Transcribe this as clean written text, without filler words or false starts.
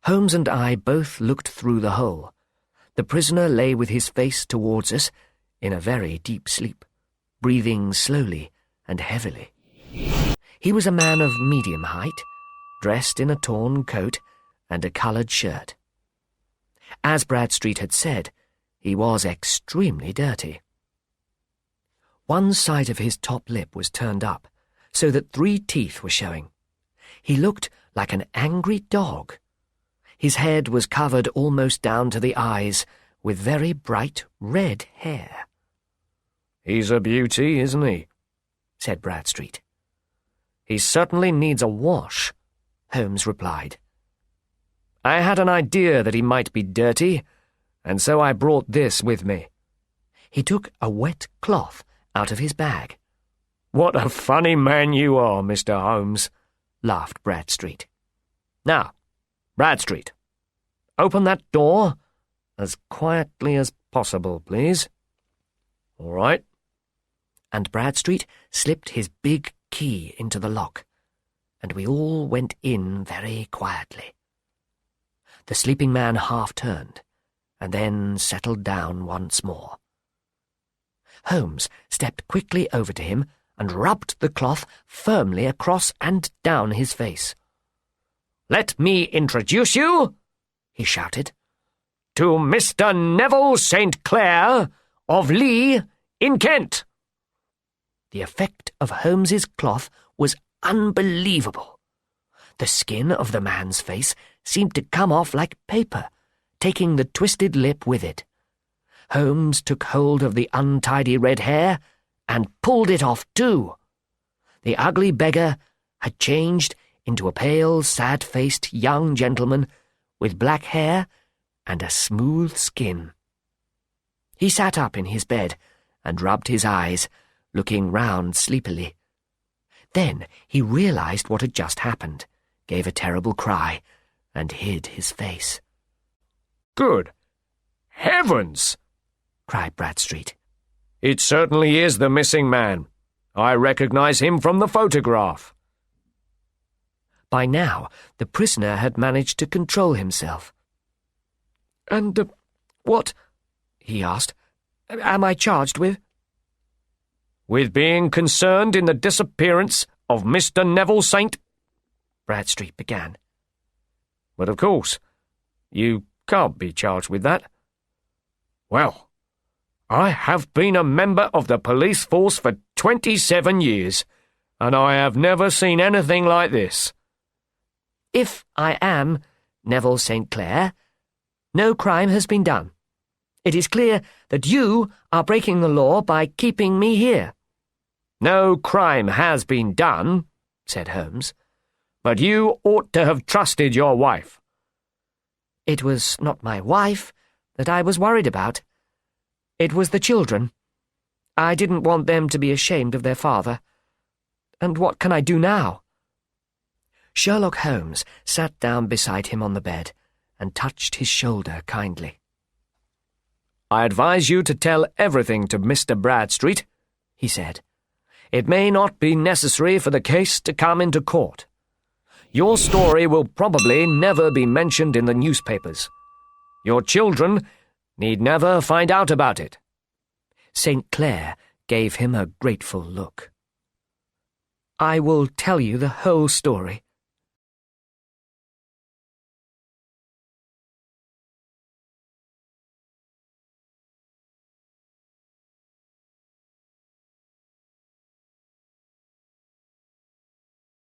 Holmes and I both looked through the hole. The prisoner lay with his face towards us, in a very deep sleep, breathing slowly and heavily. He was a man of medium height, dressed in a torn coat and a coloured shirt. As Bradstreet had said, he was extremely dirty. One side of his top lip was turned up, so that 3 teeth were showing. He looked like an angry dog. His head was covered almost down to the eyes with very bright red hair. "He's a beauty, isn't he?" said Bradstreet. "He certainly needs a wash," Holmes replied. "I had an idea that he might be dirty, and so I brought this with me." He took a wet cloth out of his bag. "What a funny man you are, Mr. Holmes," laughed Bradstreet. "Now, Bradstreet, open that door as quietly as possible, please. All right." And Bradstreet slipped his big key into the lock, and we all went in very quietly. The sleeping man half-turned, and then settled down once more. Holmes stepped quickly over to him and rubbed the cloth firmly across and down his face. "Let me introduce you," he shouted, "to Mr. Neville St. Clair of Lee in Kent." The effect of Holmes's cloth was unbelievable. The skin of the man's face seemed to come off like paper, taking the twisted lip with it. Holmes took hold of the untidy red hair and pulled it off too. The ugly beggar had changed into a pale, sad-faced young gentleman with black hair and a smooth skin. He sat up in his bed and rubbed his eyes, looking round sleepily. Then he realized what had just happened, gave a terrible cry, and hid his face. "Good heavens!" cried Bradstreet. "It certainly is the missing man. I recognize him from the photograph." By now, the prisoner had managed to control himself. "And what," he asked, "am I charged with?" "With being concerned in the disappearance of Mr. Neville St. Bradstreet began. "But of course, you can't be charged with that." "Well, I have been a member of the police force for 27 years, and I have never seen anything like this." "If I am Neville St. Clair, no crime has been done. It is clear that you are breaking the law by keeping me here." "No crime has been done," said Holmes, "but you ought to have trusted your wife." "It was not my wife that I was worried about. It was the children. I didn't want them to be ashamed of their father. And what can I do now?" Sherlock Holmes sat down beside him on the bed and touched his shoulder kindly. "I advise you to tell everything to Mr. Bradstreet," he said. "It may not be necessary for the case to come into court. Your story will probably never be mentioned in the newspapers. Your children need never find out about it." St. Clair gave him a grateful look. "I will tell you the whole story,"